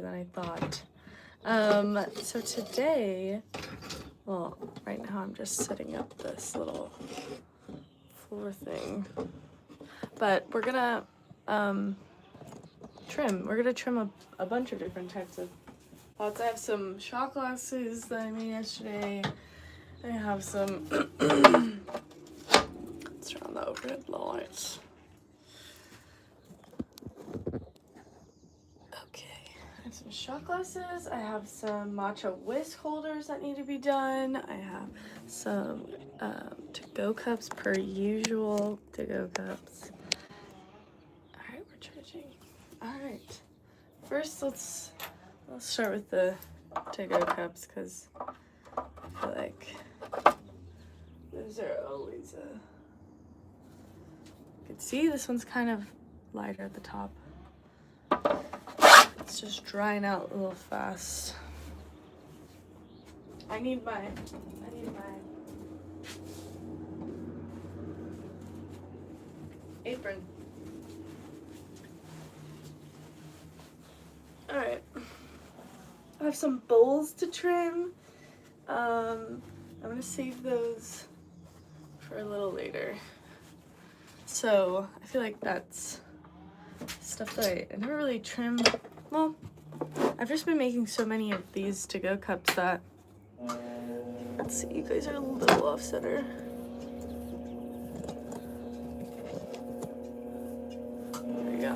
than I thought. So today, well, right now I'm just setting up this little floor thing, but we're gonna trim. We're gonna trim a bunch of different types of pots. I have some shot glasses that I made yesterday. I have some, let's turn on the overhead lights. Okay, I have some shot glasses. I have some matcha whisk holders that need to be done. I have some to-go cups per usual, to-go cups. All right, we're charging. All right, first let's start with the to-go cups because I feel like those are always you can see this one's kind of lighter at the top. It's just drying out a little fast. I need my apron. All right, I have some bowls to trim. I'm gonna save those for a little later. So I feel like that's stuff that I never really trim. Well, I've just been making so many of these to-go cups that, let's see, you guys are a little off center. There you go.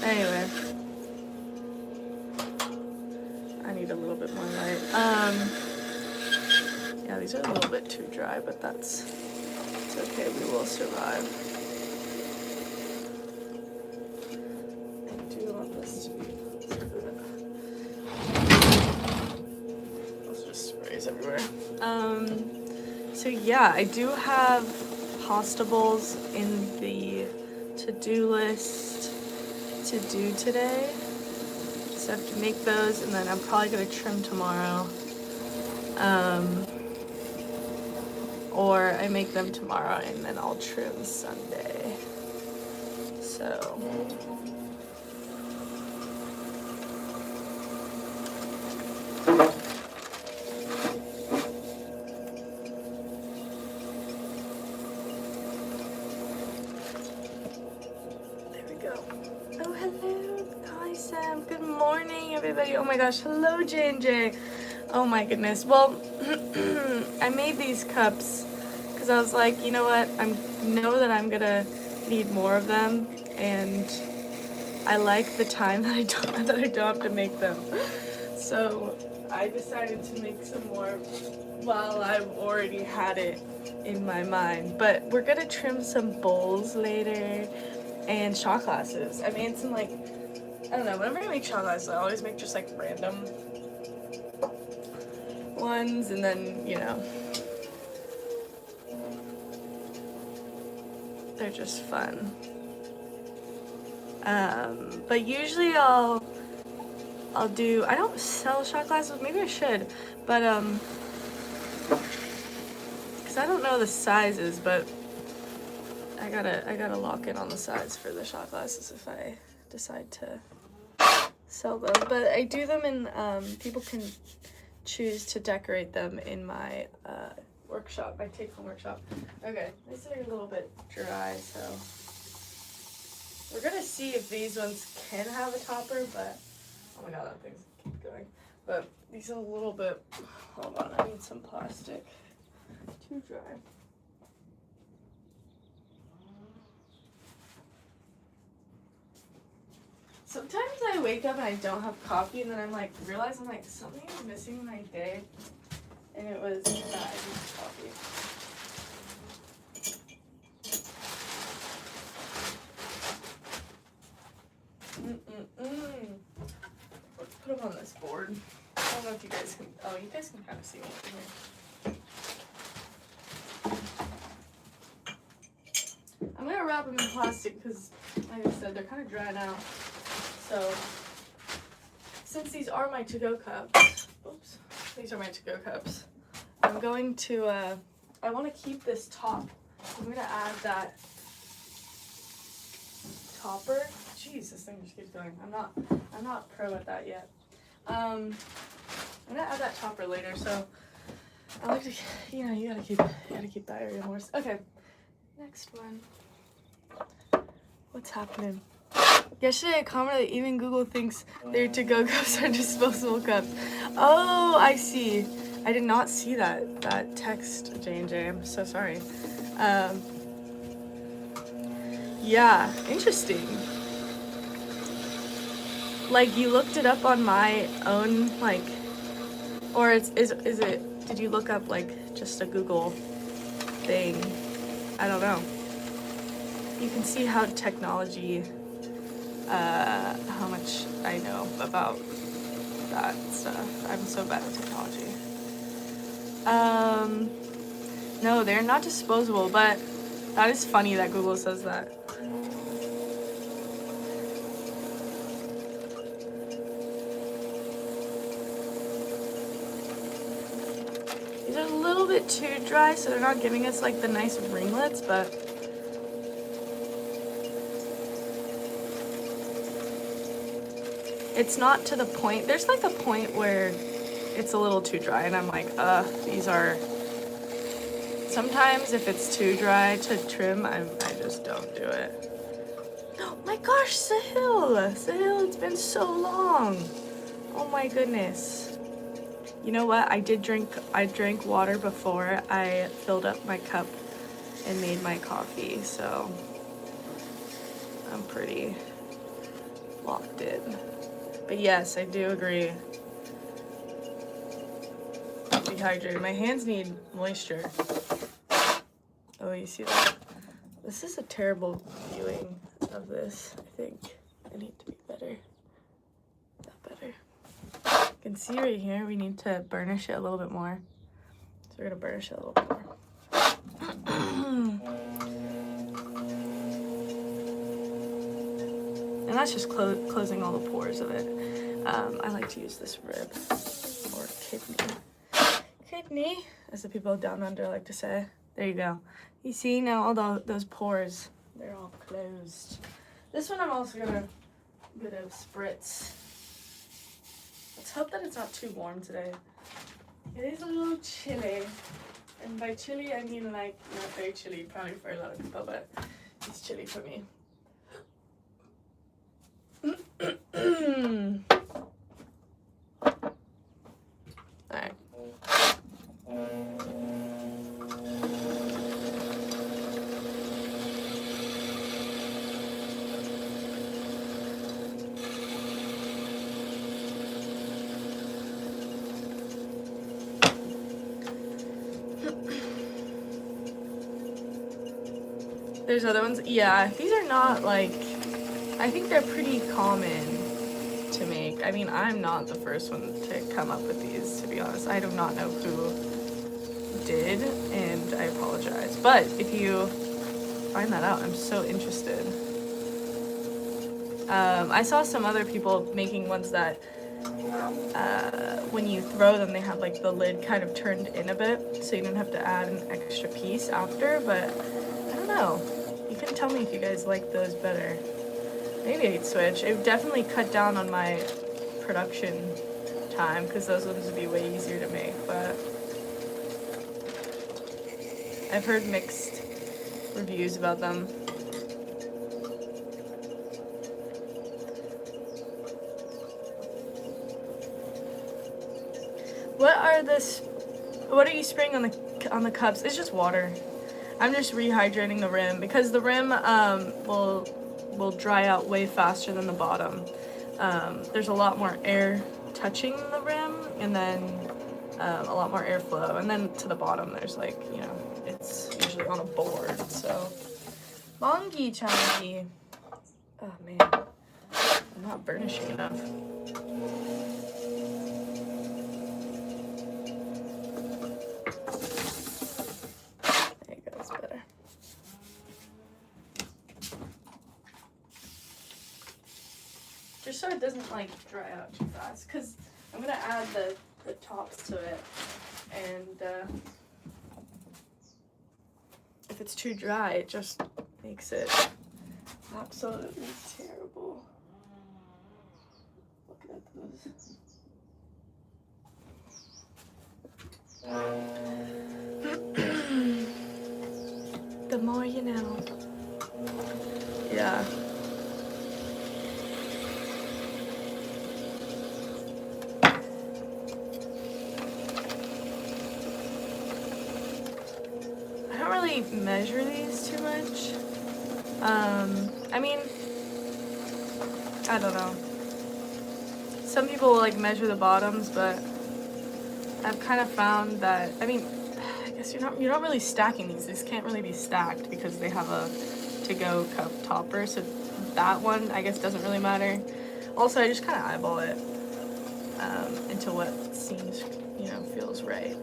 Anyway, I need a little bit more light. Yeah, these are a little bit too dry, but it's okay, we will survive. I do want this to be, let's just sprays everywhere. So yeah, I do have pasta bowls in the to-do list to do today. So I have to make those, and then I'm probably gonna trim tomorrow. Or I make them tomorrow and then I'll trim Sunday. So there we go. Oh, hello. Hi, Sam. Good morning, everybody. Oh my gosh. Hello, J&J. Oh my goodness. Well, I made these cups because I was like, you know what? I know that I'm gonna need more of them, and I like the time that I don't have to make them. So I decided to make some more while I've already had it in my mind. But we're gonna trim some bowls later and shot glasses. I made some, like, I don't know, whenever I make shot glasses, I always make just like random ones, and then, you know, they're just fun. But usually I'll do, I don't sell shot glasses, maybe I should, but because I don't know the sizes, but I gotta lock in on the size for the shot glasses if I decide to sell them. But I do them in, people can choose to decorate them in my workshop, my take-home workshop. Okay, these are a little bit dry, so we're gonna see if these ones can have a topper, but oh my god, that thing's keep going. But these are a little bit, hold on, I need some plastic. Too dry. Sometimes I wake up and I don't have coffee, and then I'm like, realize I'm like, something is missing in my day, and it was that I need coffee. Let's put them on this board. I don't know if you guys can, oh, you guys can kind of see me from here. I'm gonna wrap them in plastic because, like I said, they're kind of drying out. So, since these are my to-go cups, oops, these are my to-go cups, I'm going to, I want to keep this top. I'm going to add that topper Jeez, this thing just keeps going. I'm not pro at that yet. I'm gonna add that topper later, so I like to, you know, you gotta keep that area more. Okay, next one. What's happening? Yesterday I commented that even Google thinks their to-go cups are disposable cups. Oh, I see. I did not see that text, J&J. I'm so sorry. Yeah, interesting. Like, you looked it up on my own, like, or is it, did you look up, like, just a Google thing? I don't know. You can see how technology, how much I know about that stuff. I'm so bad at technology. No, they're not disposable, but that is funny that Google says that. These are a little bit too dry, so they're not giving us like the nice ringlets, but it's not to the point. There's like a point where it's a little too dry, and I'm like, these are. Sometimes if it's too dry to trim, I just don't do it. Oh my gosh, Sahil, it's been so long. Oh my goodness. You know what? I drank water before I filled up my cup and made my coffee, so I'm pretty locked in. But yes, I do agree. Dehydrated. My hands need moisture. Oh, you see that? This is a terrible viewing of this. I think I need to be better. Not better. You can see right here, we need to burnish it a little bit more. So we're gonna burnish it a little bit more. And that's just closing all the pores of it. I like to use this rib or kidney. Kidney, as the people down under like to say. There you go. You see now all those pores, they're all closed. This one I'm also gonna bit of spritz. Let's hope that it's not too warm today. It is a little chilly. And by chilly, I mean like not very chilly, probably for a lot of people, but it's chilly for me. Alright. There's other ones. Yeah, these are not like, I think they're pretty common to make. I mean, I'm not the first one to come up with these, to be honest. I do not know who did, and I apologize. But if you find that out, I'm so interested. I saw some other people making ones that when you throw them, they have like the lid kind of turned in a bit, so you don't have to add an extra piece after, but I don't know. You can tell me if you guys like those better. Maybe I'd switch. It would definitely cut down on my production time because those ones would be way easier to make, but I've heard mixed reviews about them. What are you spraying on the cups? It's just water. I'm just rehydrating the rim because the rim will dry out way faster than the bottom. There's a lot more air touching the rim, and then a lot more airflow, and then to the bottom there's like, you know, it's usually on a board. So bongi changi. Oh man, I'm not burnishing enough. Just so it doesn't like dry out too fast, because I'm gonna add the tops to it, and if it's too dry, it just makes it absolutely terrible. Look at those. The more you know. Yeah. I don't really measure these too much. I mean, I don't know. Some people like measure the bottoms, but I've kind of found that, I mean, I guess you're not really stacking these. These can't really be stacked because they have a to-go cup topper, so that one I guess doesn't really matter. Also, I just kind of eyeball it into what seems, you know, feels right.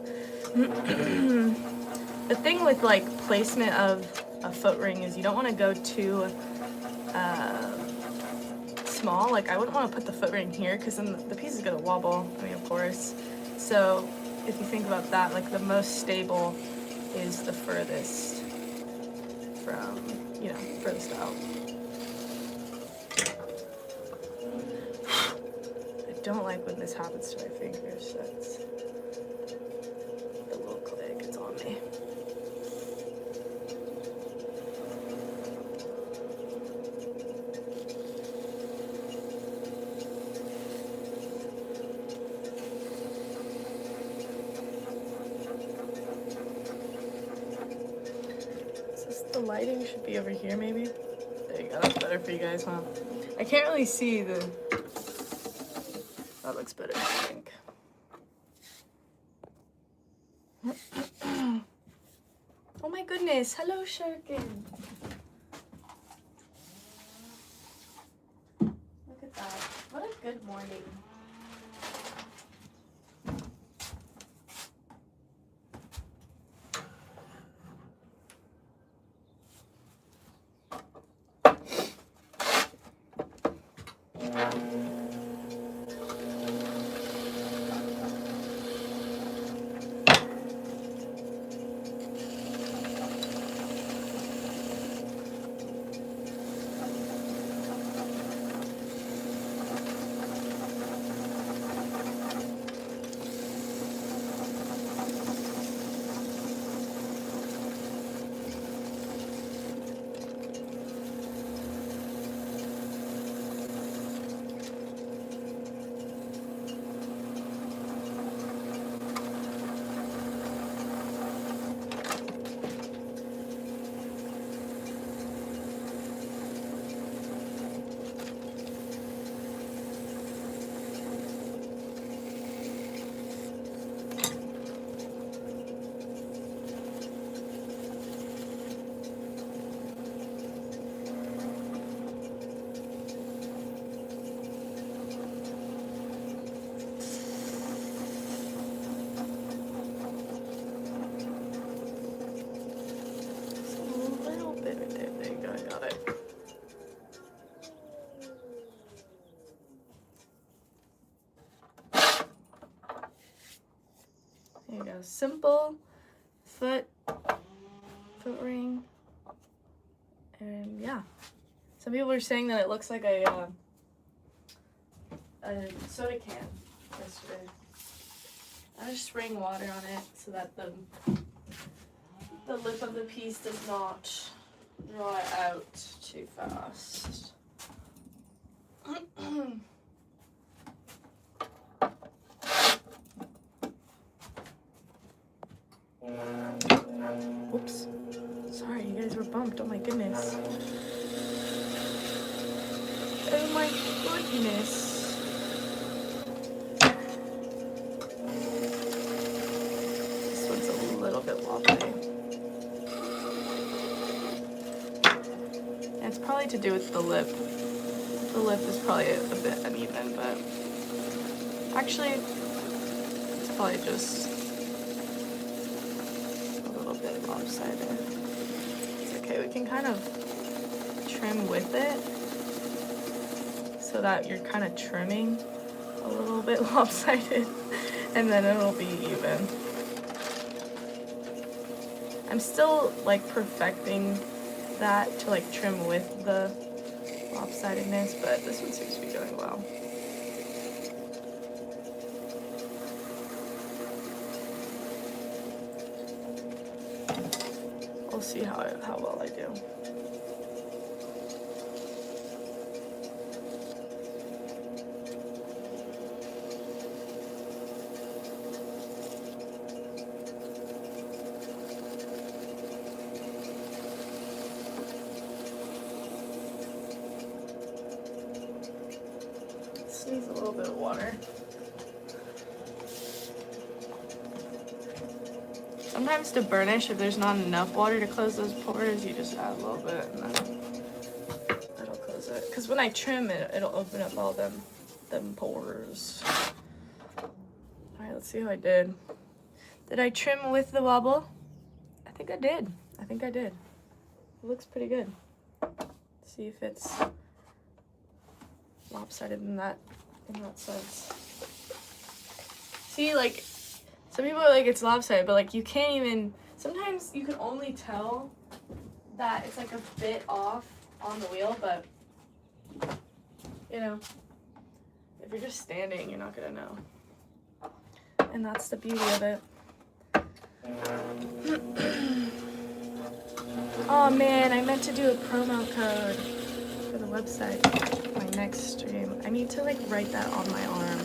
The thing with like placement of a foot ring is you don't want to go too small. Like I wouldn't want to put the foot ring here because then the piece is gonna wobble. I mean, of course. So if you think about that, like the most stable is the furthest from, you know, furthest out. I don't like when this happens to my fingers. That's the little clay gets on me. The lighting should be over here, maybe. There you go, that's better for you guys, huh? I can't really see the... That looks better, I think. Oh my goodness, hello, Sharkin. Look at that. What a good morning. There you go, simple foot ring, and yeah. Some people are saying that it looks like a soda can yesterday. I'm just spraying water on it so that the lip of the piece does not dry out too fast. Oops. Sorry, you guys were bumped. Oh my goodness. Oh my goodness. This one's a little bit wobbly. And it's probably to do with the lip. The lip is probably a bit uneven, but actually, it's probably just lopsided. It's okay, we can kind of trim with it so that you're kind of trimming a little bit lopsided and then it'll be even. I'm still like perfecting that to like trim with the lopsidedness, but this one seems to be doing well. We'll see how well I do. This needs a little bit of water. Sometimes to burnish, if there's not enough water to close those pores, you just add a little bit and then it'll close it. Because when I trim it, it'll open up all them pores. Alright, let's see how I did. Did I trim with the wobble? I think I did. It looks pretty good. Let's see if it's lopsided in that sense. See, like, some people are like, it's lopsided, but like you can't even, sometimes you can only tell that it's like a bit off on the wheel, but you know, if you're just standing, you're not gonna know. And that's the beauty of it. Oh man, I meant to do a promo code for the website, my next stream. I need to like write that on my arm.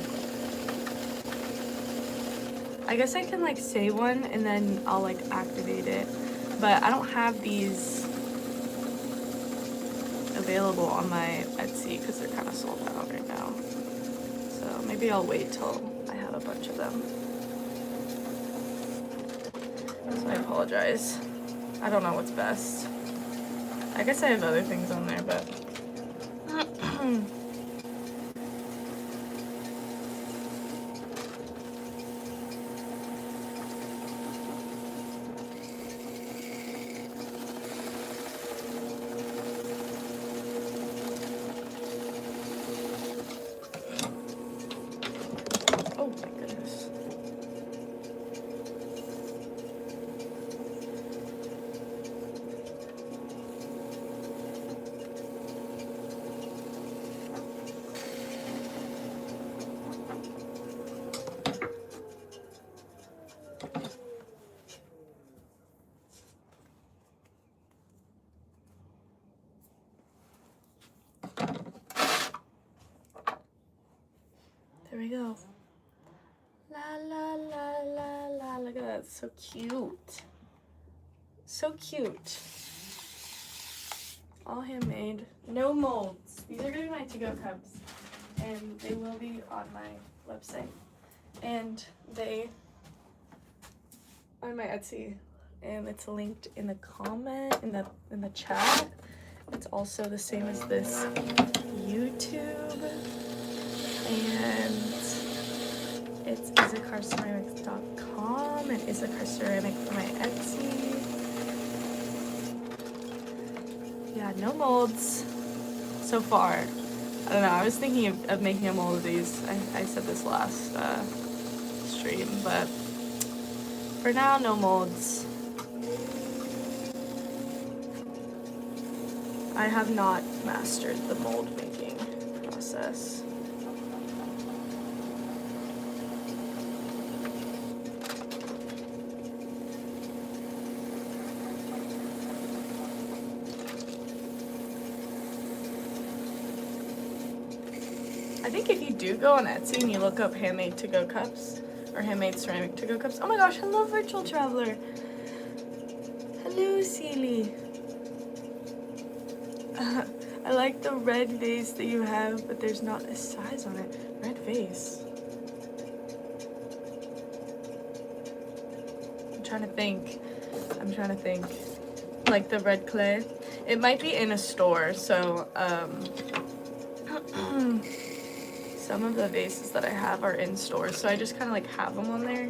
I guess I can like say one and then I'll like activate it, but I don't have these available on my Etsy because they're kind of sold out right now. So maybe I'll wait till I have a bunch of them. So I apologize. I don't know what's best. I guess I have other things on there, but oh my goodness. There we go. La la la la la. Look at that. It's so cute. So cute. All handmade. No molds. These are going to be my to-go cups. And they will be on my website. And they on my Etsy. And it's linked in the comment, in the chat. It's also the same as this YouTube. And it's isacarrceramics.com and isacarrceramic for my Etsy. Yeah, no molds so far. I don't know, I was thinking of making a mold of these. I said this last stream, but for now, no molds. I have not mastered the mold making process. I think if you do go on Etsy and you look up handmade to-go cups or handmade ceramic to-go cups. Oh my gosh, hello virtual traveler. Hello Seely. I like the red vase that you have, but there's not a size on it. Red vase. I'm trying to think. Like the red clay. It might be in a store, so some of the vases that I have are in stores, so I just kind of like have them on there,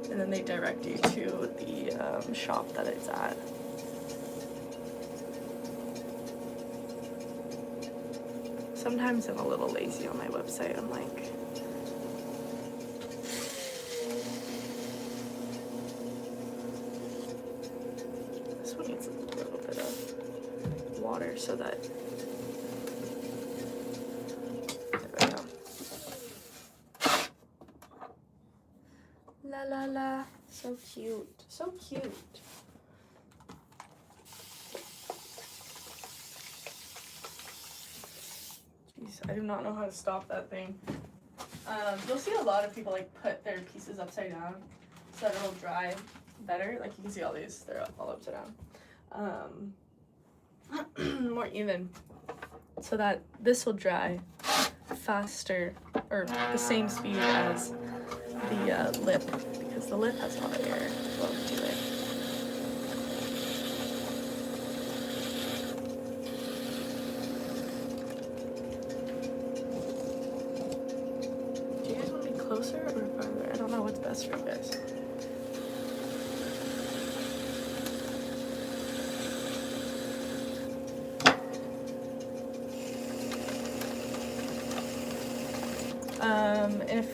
and then they direct you to the shop that it's at. Sometimes I'm a little lazy on my website. I'm like, this one needs a little bit of water so that La la la. So cute. So cute. Jeez, I do not know how to stop that thing. You'll see a lot of people like put their pieces upside down so that it'll dry better. Like you can see all these, they're all upside down. More even, so that this will dry faster or the same speed as the lip, because the lip has a lot of air flowing to it. Do you guys want to be closer or farther? I don't know what's best for you guys. If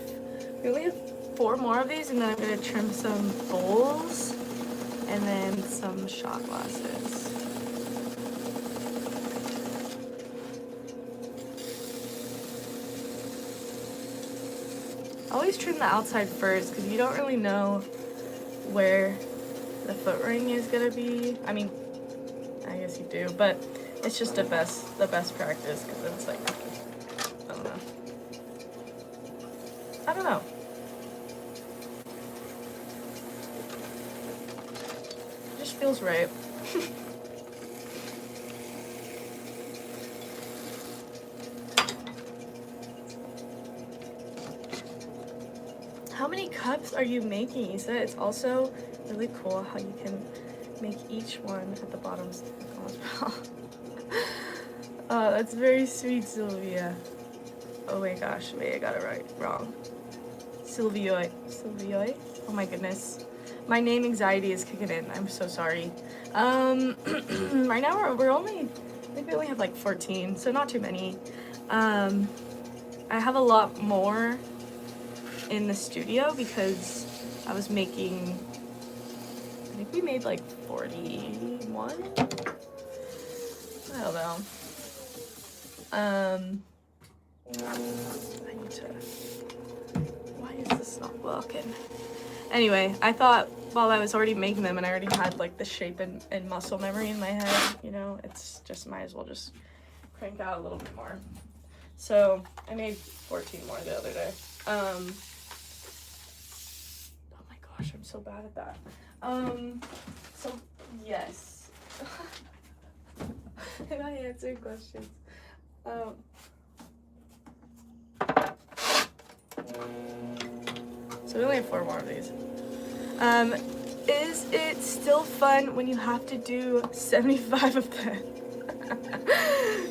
we only have 4 more of these, and then I'm going to trim some bowls and then some shot glasses. Always trim the outside first, because you don't really know where the foot ring is going to be. I mean, I guess you do, but it's just the best practice, because it's like, I don't know. I don't know. It just feels right. How many cups are you making, Isa? It's also really cool how you can make each one at the bottom as well. Oh, that's very sweet, Sylvia. Oh my gosh, wait, I got it wrong. Sylvioi. Oh my goodness. My name anxiety is kicking in. I'm so sorry. Right now we're only, I think we only have like 14, so not too many. I have a lot more in the studio because I was making, I think we made like 41? I don't know. I need to, why is this not working? Anyway, I thought while I was already making them and I already had like the shape and muscle memory in my head, you know, it's just, might as well just crank out a little bit more. So I made 14 more the other day. Oh my gosh, I'm so bad at that. So yes. Am I answering questions? So we only have 4 more of these. Is it still fun when you have to do 75 of them?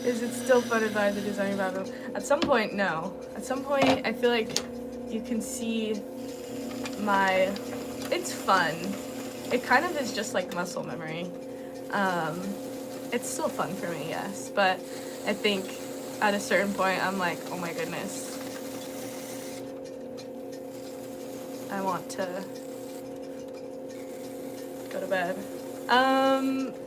Is it still fun if I have to do 75 of them? At some point, no. At some point, I feel like you can see my, it's fun. It kind of is just like muscle memory. It's still fun for me, yes, but I think at a certain point, I'm like, oh my goodness. I want to go to bed.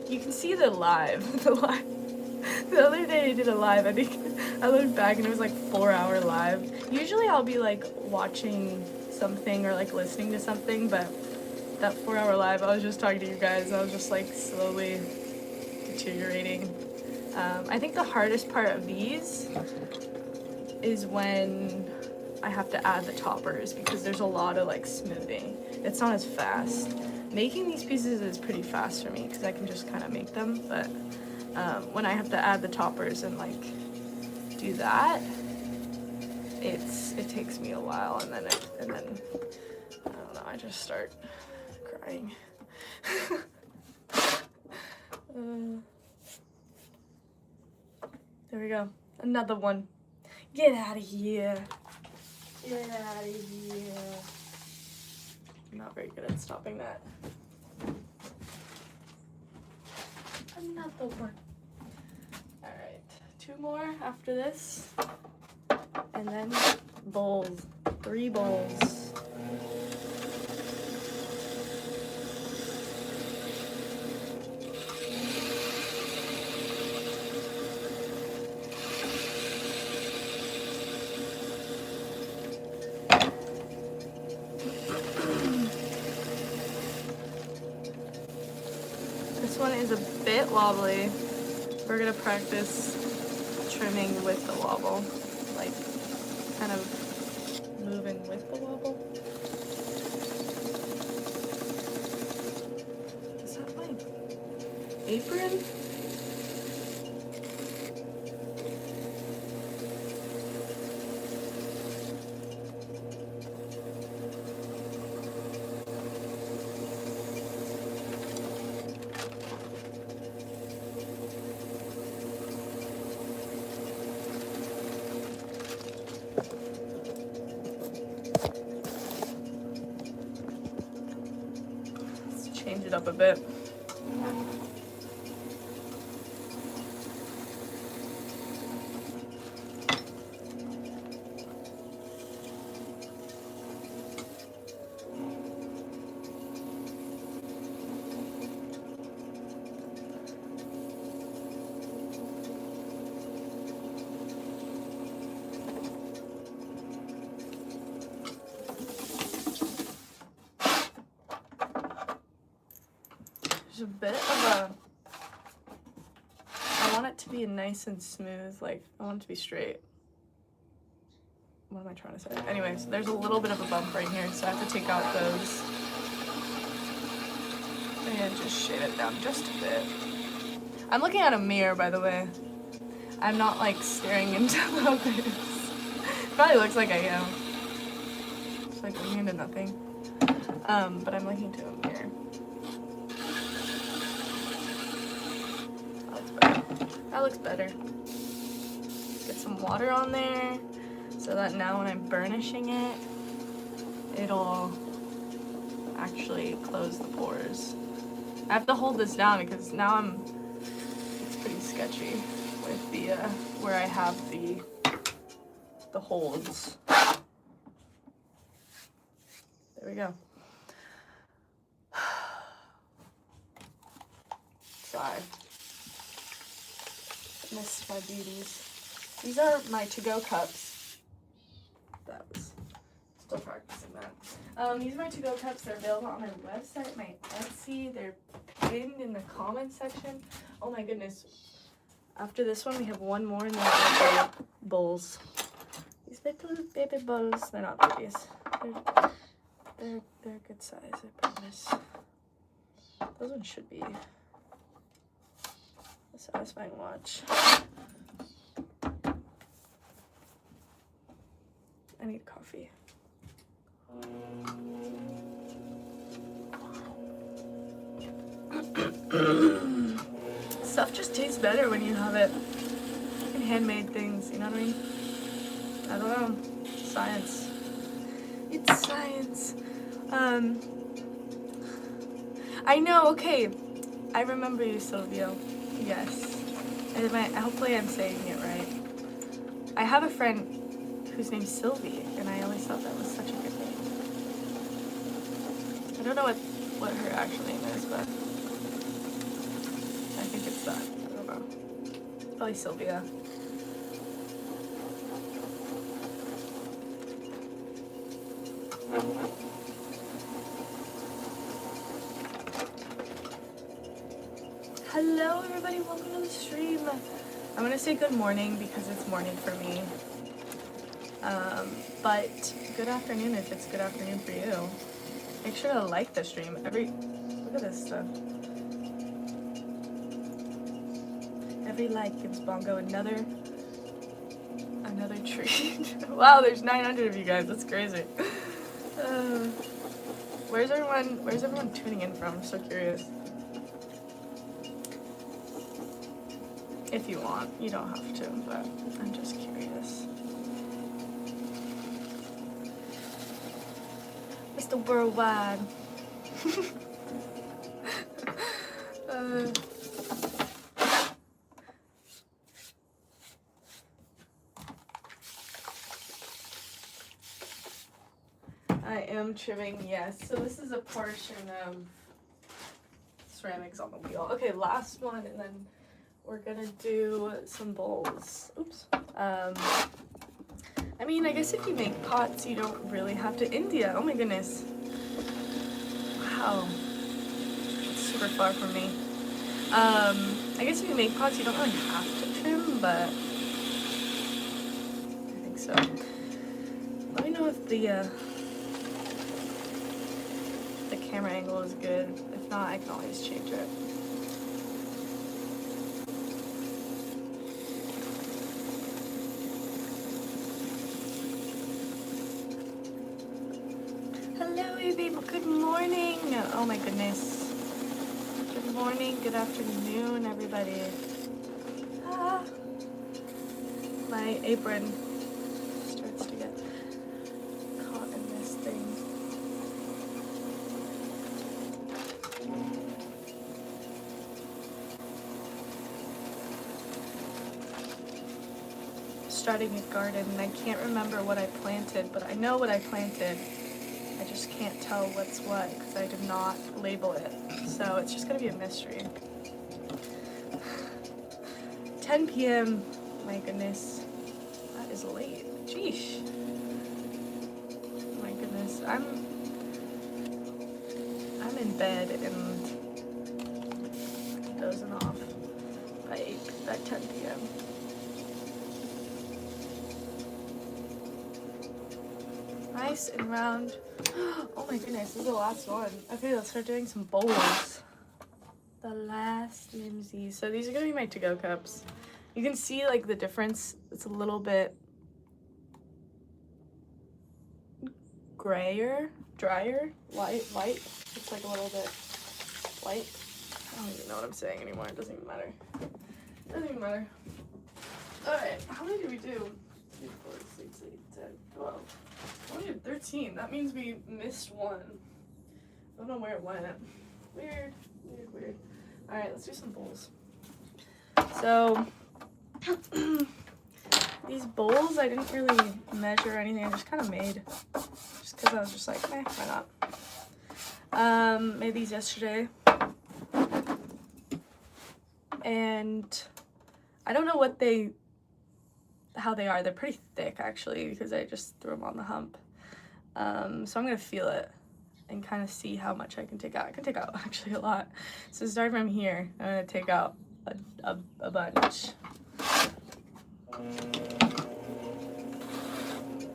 You can see the live. The other day I did a live, I think I looked back and it was like 4-hour live. Usually I'll be like watching something or like listening to something, but that 4-hour live, I was just talking to you guys. I was just like slowly deteriorating. I think the hardest part of these is when I have to add the toppers because there's a lot of like smoothing. It's not as fast. Making these pieces is pretty fast for me because I can just kind of make them, but when I have to add the toppers and like do that, it takes me a while, and then I don't know, I just start crying. There we go. Another one. Get out of here. Get out of here. I'm not very good at stopping that. Another one. Alright. 2 more after this. And then bowls. 3 bowls. This one is a bit wobbly. We're gonna practice trimming with the wobble, like kind of moving with the wobble. Is that my apron? Change it up a bit. A bit of a, I want it to be nice and smooth, like I want it to be straight. What am I trying to say? Anyways, there's a little bit of a bump right here, so I have to take out those and just shade it down just a bit. I'm looking at a mirror, by the way. I'm not like staring into the abyss. Probably looks like I am. It's like looking into nothing. But I'm looking to a mirror. That looks better. Get some water on there so that now when I'm burnishing it, it'll actually close the pores. I have to hold this down because now it's pretty sketchy with the, where I have the holds. There we go. Sorry. Missed my beauties. These are my to-go cups. That was still practicing that. These are my to-go cups. They're available on my website, my Etsy. They're pinned in the comment section. Oh my goodness. After this one, we have one more and then little bowls. These little baby bowls. They're not babies. They're good size, I promise. Those ones should be a satisfying watch. I need coffee. Stuff just tastes better when you have it in handmade things, you know what I mean? I don't know. Science. It's science. I know, okay. I remember you, Silvio. Yes. Hopefully I'm saying it right. I have a friend whose name's Sylvie, and I always thought that was such a good name. I don't know what her actual name is, but I think it's that. I don't know. Probably Sylvia. Hello everybody, welcome to the stream. I'm gonna say good morning because it's morning for me. But good afternoon if it's good afternoon for you. Make sure to like the stream. Look at this stuff. Every like gives Bongo another treat. Wow, there's 900 of you guys. That's crazy. Where's everyone tuning in from? I'm so curious. If you want, you don't have to, but I'm just curious. Mr. Worldwide. I am trimming, yes. So this is a portion of ceramics on the wheel. Okay, last one, and then we're gonna do some bowls. Oops. I mean, I guess if you make pots, you don't really have to. India, oh my goodness. Wow. It's super far from me. I guess if you make pots, you don't really have to trim, but I think so. Let me know if the camera angle is good. If not, I can always change it. Hello, people. Good morning. Oh my goodness. Good morning. Good afternoon, everybody. Ah, my apron starts to get caught in this thing. Starting a garden, and I can't remember what I planted, but I know what I planted. I just can't tell what's what because I did not label it. So it's just gonna be a mystery. 10 p.m. My goodness. That is late. Sheesh. My goodness. I'm in bed and dozing off by 10 p.m. Nice and round. Oh my goodness, this is the last one. Okay, let's start doing some bowls. The last flimsy. So these are gonna be my to-go cups. You can see like the difference. It's a little bit drier, white. It's like a little bit white. I don't even know what I'm saying anymore. It doesn't even matter. All right, how many did we do? 2, 4, 6, 8, 10, 12. We only did 13. That means we missed one. I don't know where it went. Weird. All right, let's do some bowls. So these bowls, I didn't really measure anything. I just kind of made, just because I was just like, why not? Made these yesterday, and I don't know how they are. They're pretty thick actually because I just threw them on the hump. So I'm gonna feel it and kind of see how much I can take out. I can take out actually a lot. So starting from here, I'm gonna take out a bunch.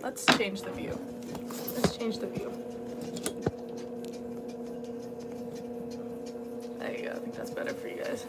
Let's change the view. There you go. I think that's better for you guys.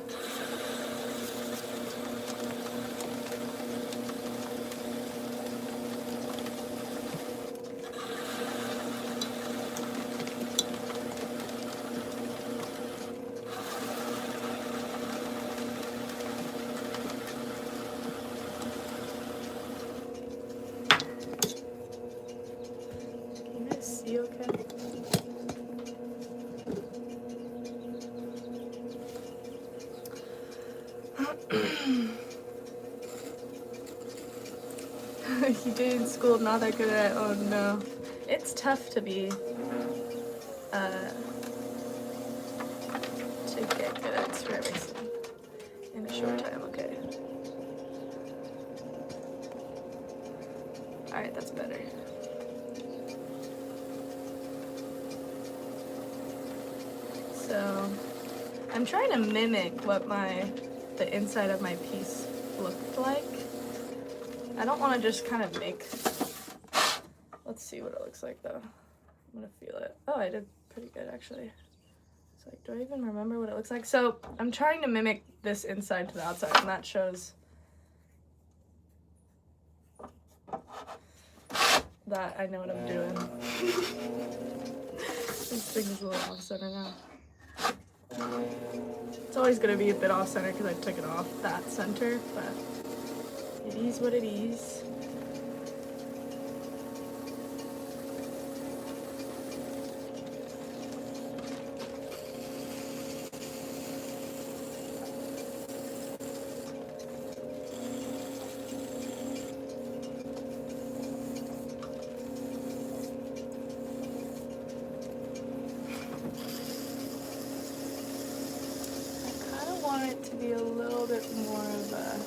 You did in school, not that good at it. Oh no. It's tough to be, to get good at ceramics in a short time, okay. Alright, that's better. So, I'm trying to mimic what the inside of my piece looked like. I don't want to just kind of make, let's see what it looks like though. I'm gonna feel it. Oh, I did pretty good actually. It's like, do I even remember what it looks like? So I'm trying to mimic this inside to the outside, and that shows that I know what I'm doing. This thing is a little off center now. It's always gonna be a bit off center because I took it off that center, but it is what it is. I kind of want it to be a little bit more of a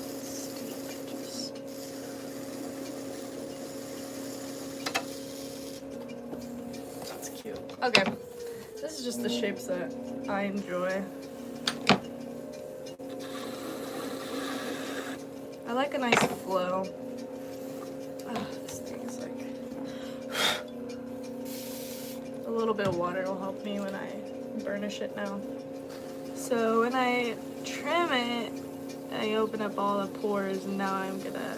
Okay, this is just the shapes that I enjoy. I like a nice flow. This thing is like... A little bit of water will help me when I burnish it now. So when I trim it, I open up all the pores, and now I'm gonna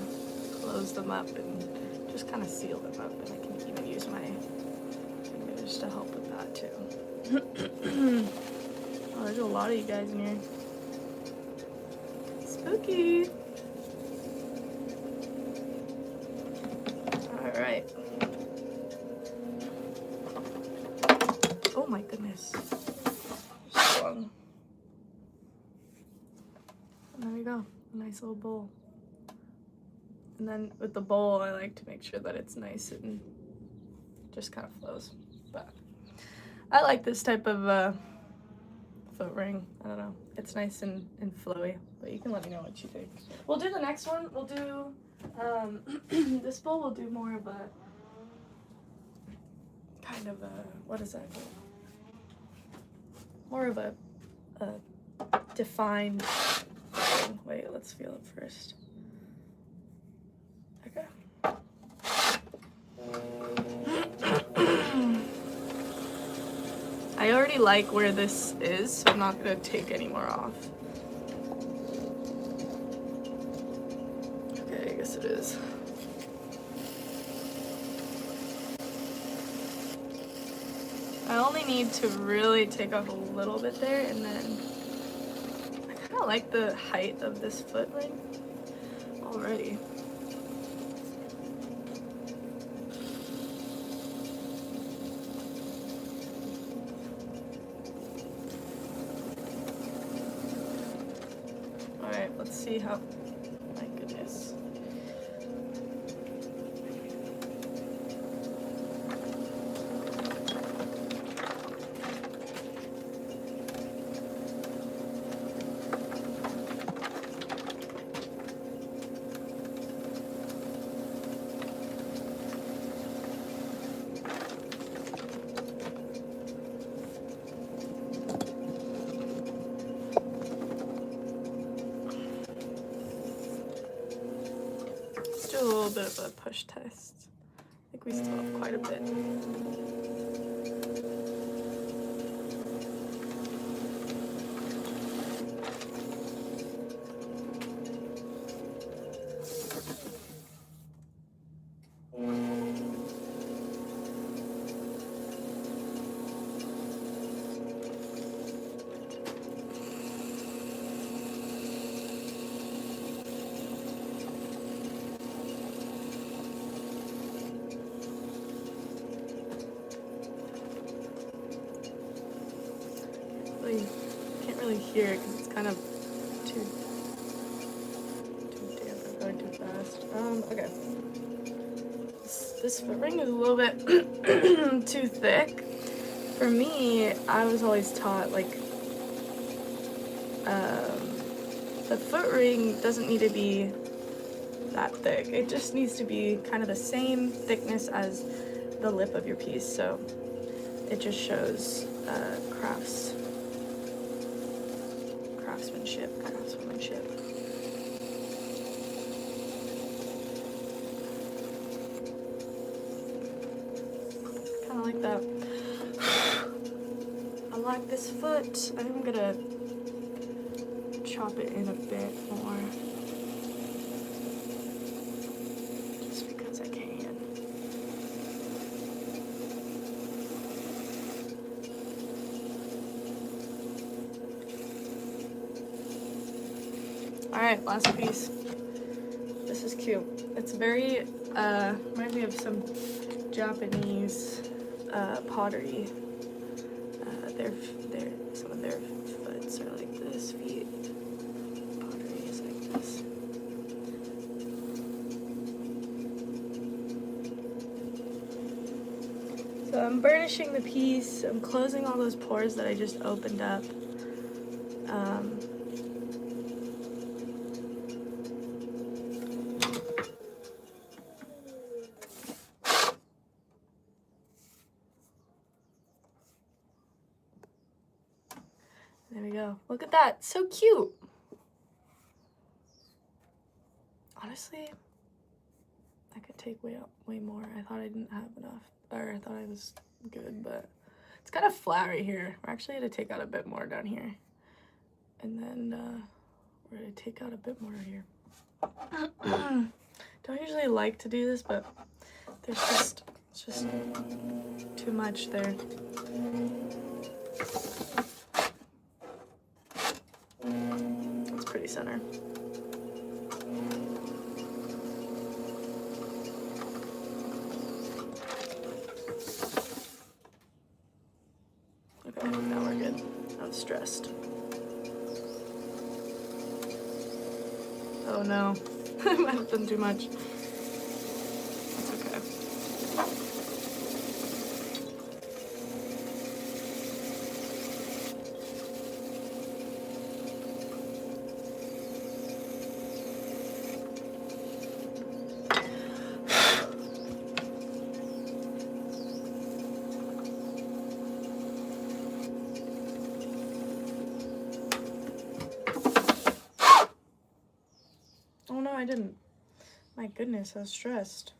close them up and just kind of seal them up, and I can even use my fingers to help with that too. Oh, there's a lot of you guys in here. Spooky! Alright. Oh my goodness. Swung. And there we go. A nice little bowl. And then with the bowl, I like to make sure that it's nice and just kind of flows. But I like this type of foot ring. I don't know. It's nice and flowy. But you can let me know what you think. We'll do the next one. We'll do this bowl. We'll do more of a kind of a, what is that? More of a defined thing. Wait, let's feel it first. Okay. I already like where this is, so I'm not gonna take any more off. Okay, I guess it is. I only need to really take off a little bit there, and then I kind of like the height of this foot ring already. Alright, let's see how, my goodness. A little bit of a push test. I think we still have quite a bit. Can't really hear it because it's kind of too damp. I'm going too fast. Okay. This foot ring is a little bit too thick. For me, I was always taught like the foot ring doesn't need to be that thick. It just needs to be kind of the same thickness as the lip of your piece. So it just shows craftsmanship. Kind of like that. I like this foot. I'm gonna chop it in a bit more. Just because I can. Alright, last piece. This is cute. It's very, reminds me of some Japanese pottery. Some of their foots are like this, feet. Pottery is like this. So I'm burnishing the piece. I'm closing all those pores that I just opened up. There we go. Look at that. So cute. honestly, I could take way more. I thought I didn't have enough, or I thought I was good, but it's kind of flat right here. We're actually gonna take out a bit more down here, and then we're gonna take out a bit more right here. Don't usually like to do this, but it's just too much there. It's pretty center. Okay, now we're good. I'm stressed. Oh no, I might have done too much. That's okay. Oh no, I didn't. My goodness, I was stressed.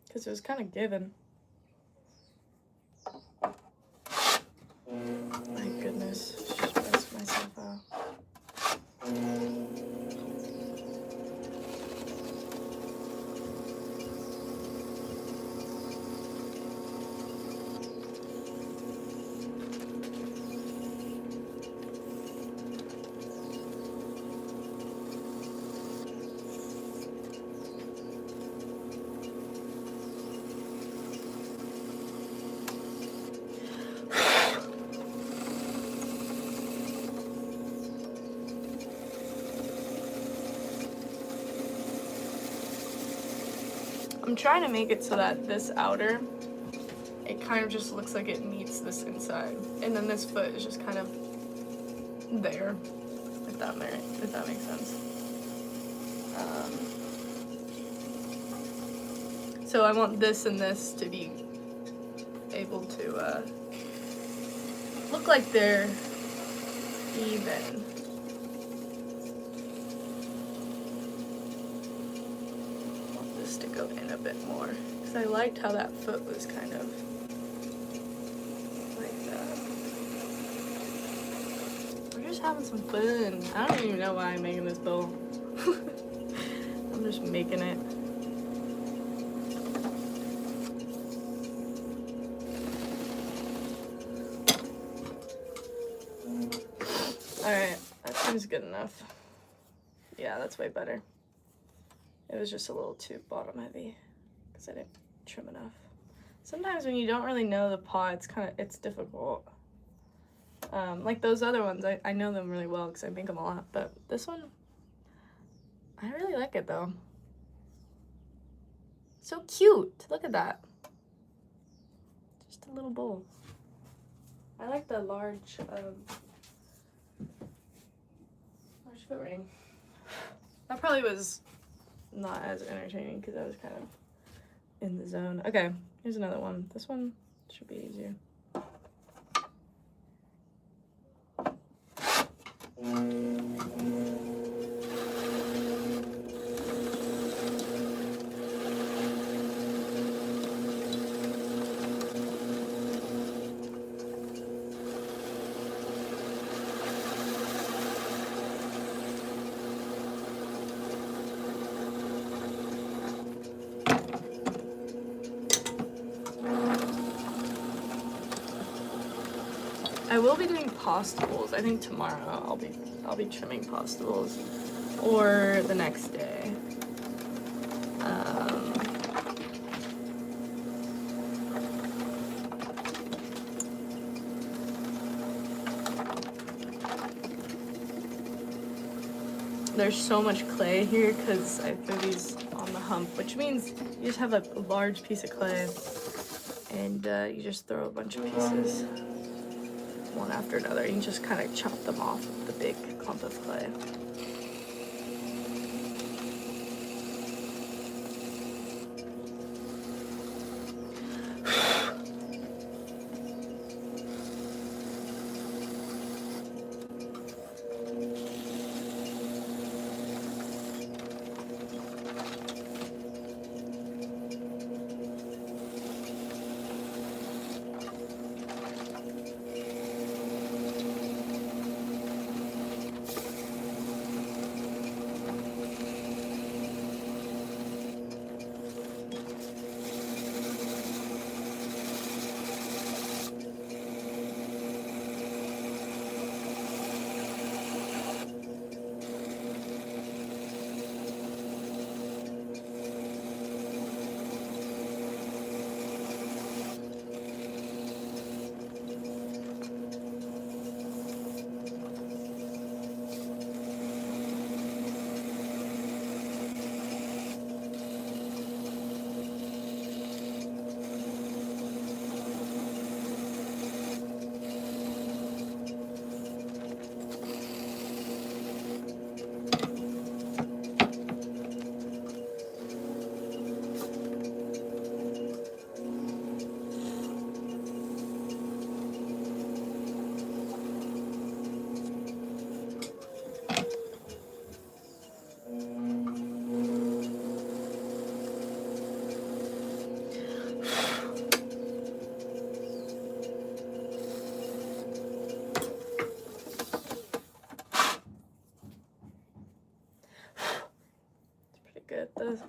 Because it was kind of given. My goodness, stressed myself out. I'm trying to make it so that this outer, it kind of just looks like it meets this inside. And then this foot is just kind of there, if that makes sense. So I want this and this to be able to look like they're even. To go in a bit more because I liked how that foot was kind of like that. We're just having some fun. I don't even know why I'm making this bowl. I'm just making it. Alright, that seems good enough. Yeah, that's way better. It was just a little too bottom heavy because I didn't trim enough. Sometimes when you don't really know the pot, it's difficult. Like those other ones, I know them really well because I make them a lot, but this one, I really like it though. So cute, look at that. Just a little bowl. I like the large foot ring. That probably was not as entertaining because I was kind of in the zone. Okay, here's another one. This one should be easier. I will be doing postables. I think tomorrow I'll be trimming postables, or the next day. There's so much clay here because I threw these on the hump, which means you just have a large piece of clay and you just throw a bunch of pieces one after another. You can just kind of chop them off with the big clump of clay.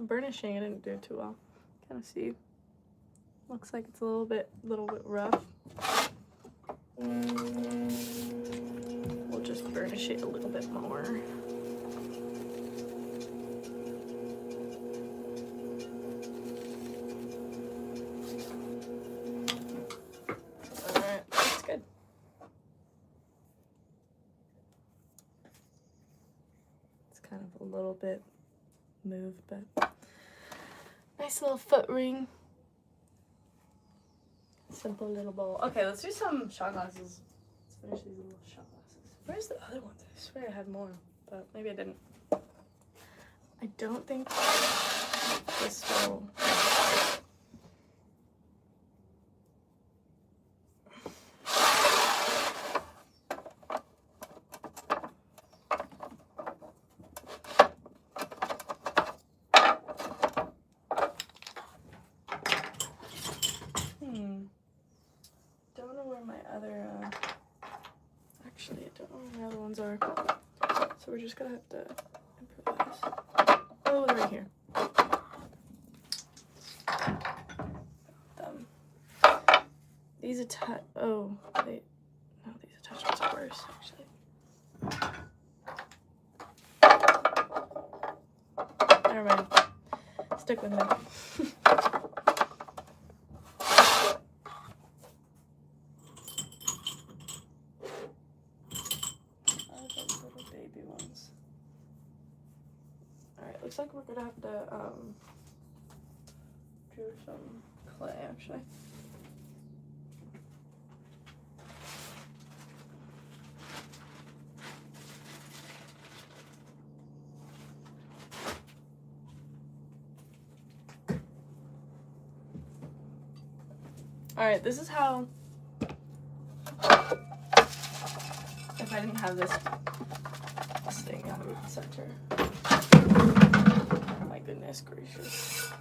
burnishing, I didn't do too well. Kind of see. Looks like it's a little bit rough. We'll just burnish it a little bit more. Alright, that's good. It's kind of a little bit moved, but nice little foot ring. Simple little bowl. Okay, let's do some shot glasses. Let's finish these little shot glasses. Where's the other ones? I swear I had more, but maybe I didn't. I don't think this will. Don't know where my other, actually, I don't know where my other ones are. So we're just gonna have to improvise. Oh, they're right here. These attach, oh, wait. No, these attachments are worse, actually. Never mind. Stick with me. Looks like we're gonna have to do some clay, actually. Alright, this is how, if I didn't have this thing out of the center. Oh my goodness gracious.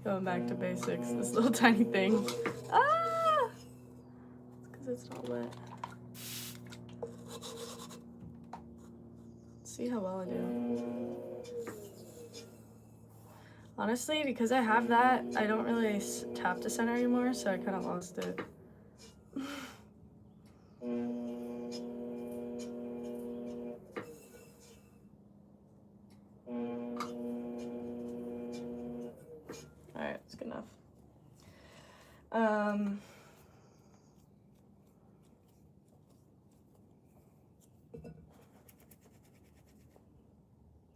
Going back to basics, this little tiny thing. Ah! It's because it's not wet. Let's see how well I do. Honestly, because I have that, I don't really tap the center anymore, so I kind of lost it. Alright, it's good enough.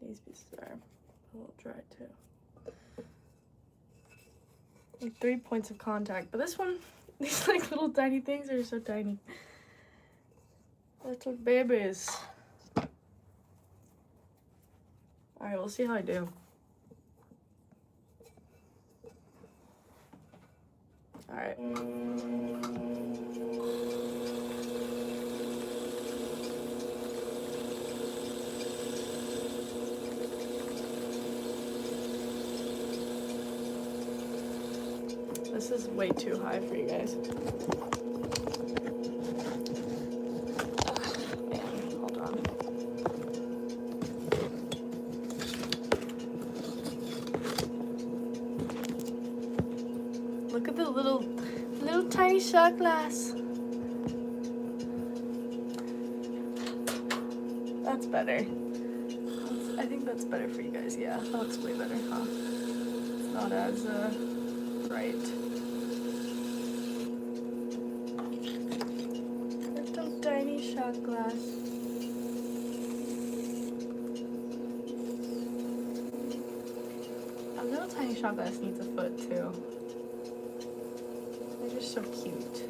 These pieces are a little dry too. Like 3 points of contact, but this one, these like little tiny things are so tiny. Little babies. Alright, we'll see how I do. Alright. This is way too high for you guys. Man, hold on. Look at the little tiny shot glass. That's better. I think that's better for you guys. Yeah, that's way better, huh? It's not as bright. Little tiny shot glass. A little tiny shot glass needs a foot too. They're just so cute.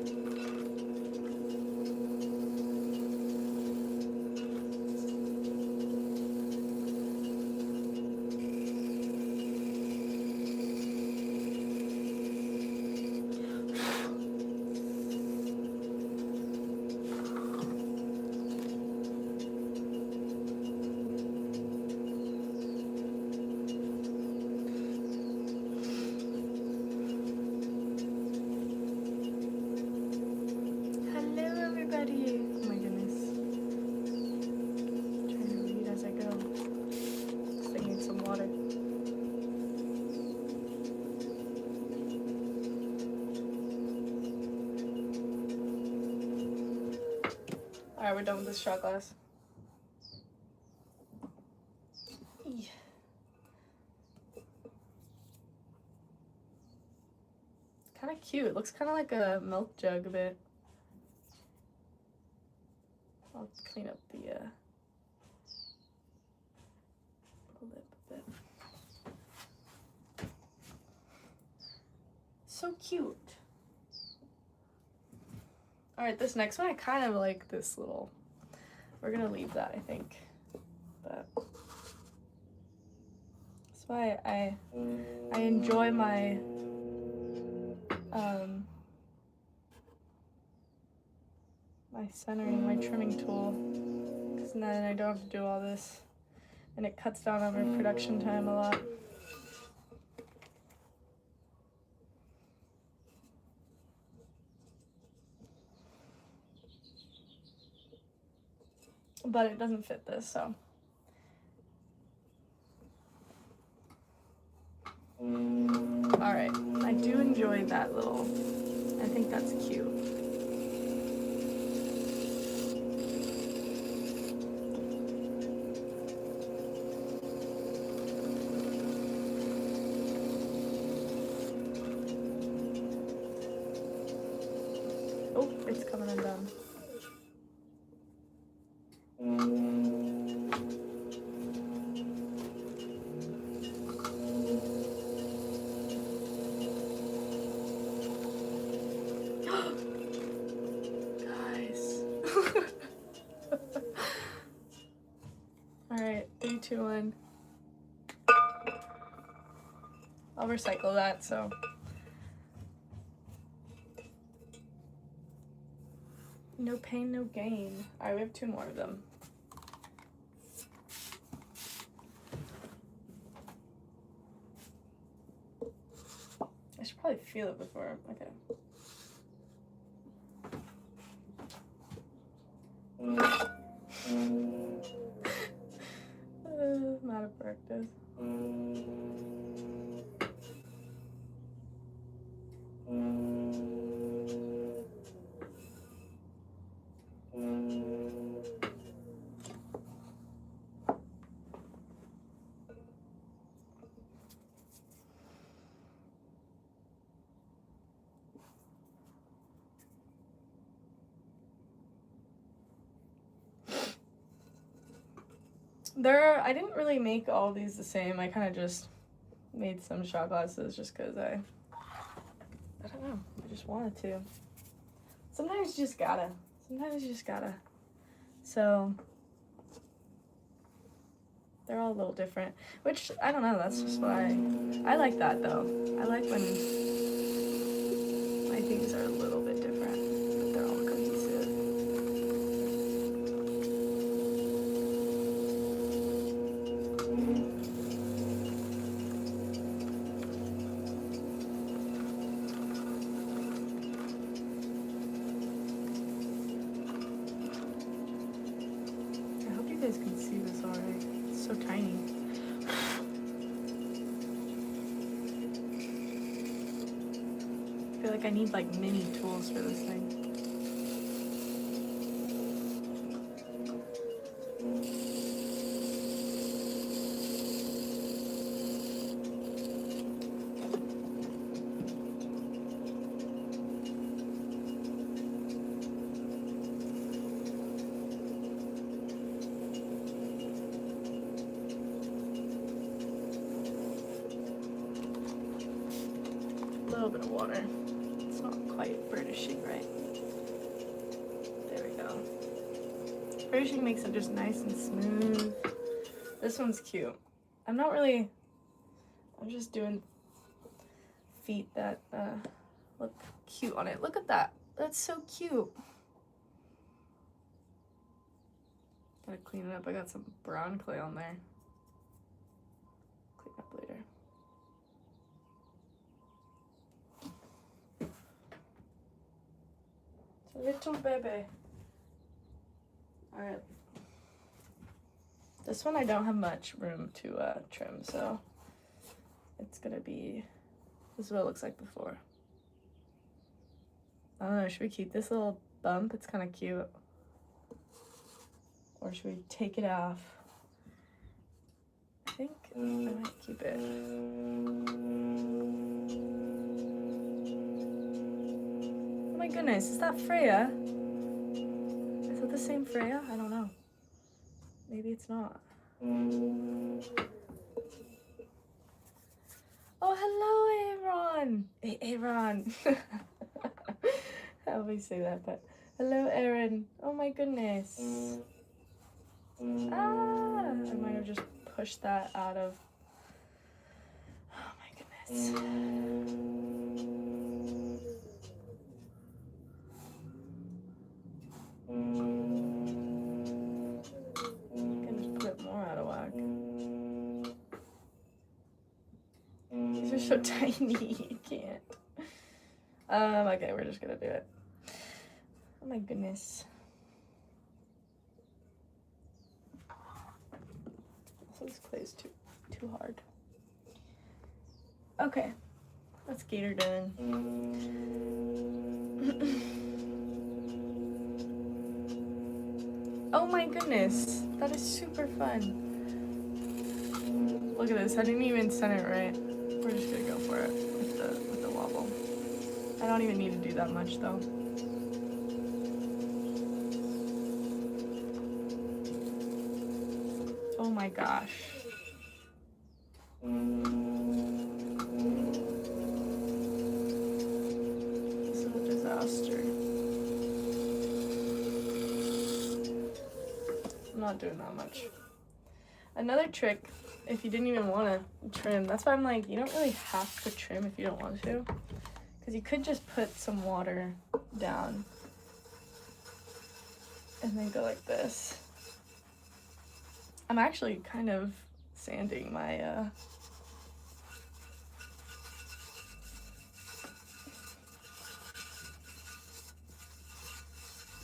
we're done with this shot glass. Kind of cute. It looks kind of like a milk jug a bit. I'll clean up the lip a bit. So cute. Alright, this next one, I kind of like this little, we're gonna leave that, I think. But that's why I enjoy my my centering, my trimming tool, because then I don't have to do all this, and it cuts down on my production time a lot. But it doesn't fit this, so. Alright, I do enjoy that little, I think that's cute. Oh, it's coming undone. Alright, 3, 2, 1. I'll recycle that, so. No pain, no gain. Alright, we have 2 more of them. I should probably feel it before. Okay. I'm out of practice. I didn't really make all these the same. I kind of just made some shot glasses just because I don't know, I just wanted to. Sometimes you just gotta. So they're all a little different, which I don't know, that's just why I like that though. I like when my things are a little bit different, but they're all cohesive. I hope you guys can see this alright. It's so tiny. I feel like I need like mini tools for this thing. A little bit of water. It's not quite burnishing right. There we go. Burnishing makes it just nice and smooth. This one's cute. I'm just doing feet that look cute on it. Look at that. That's so cute. Gotta clean it up. I got some brown clay on there. Clean up later. Little baby. Alright. This one I don't have much room to trim, so it's gonna be, this is what it looks like before. I don't know, should we keep this little bump? It's kind of cute. Or should we take it off? I think I might keep it. Oh my goodness, is that Freya? Is it the same Freya? I don't know. Maybe it's not. Oh, hello, Aaron. Hey, Aaron. I always say that, but hello, Aaron. Oh my goodness. Ah, I might have just pushed that out of. Oh my goodness. You can just put it more out of whack. These are so tiny, you can't. Okay, we're just gonna do it. Oh my goodness. Also, this clay is too hard. Okay, let's get her done. Oh my goodness, that is super fun. Look at this, I didn't even center it right. We're just gonna go for it with the wobble. I don't even need to do that much though. Oh my gosh. This is a disaster. I'm not doing that much. Another trick, if you didn't even want to trim, that's why I'm like, you don't really have to trim if you don't want to. Because you could just put some water down and then go like this. I'm actually kind of sanding my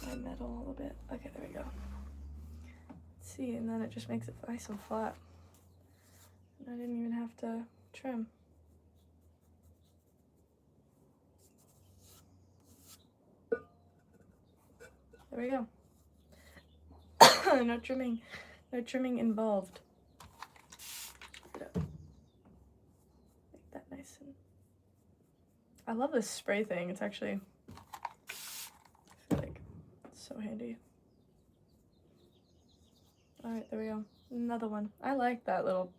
my metal a little bit. Okay, there we go. Let's see, and then it just makes it nice and flat. And I didn't even have to trim. There we go. No trimming involved. Make that nice and. I love this spray thing. It's actually, I feel like it's so handy. All right, there we go. Another one. I like that little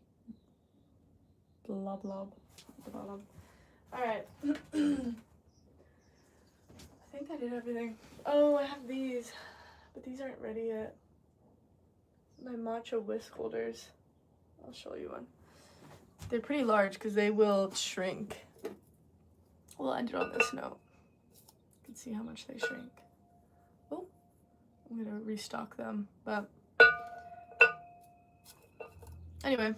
blob at the bottom. All right. I think I did everything. Oh, I have these, but these aren't ready yet. My matcha whisk holders. I'll show you one. They're pretty large because they will shrink. We'll end it on this note. You can see how much they shrink. Oh, I'm gonna restock them, but anyway,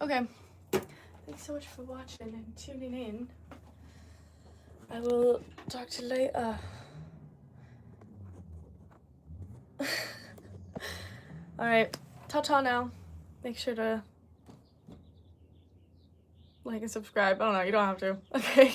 okay. Thanks so much for watching and tuning in. I will talk to you later. Alright, ta-ta now. Make sure to like and subscribe. I don't know, you don't have to. Okay.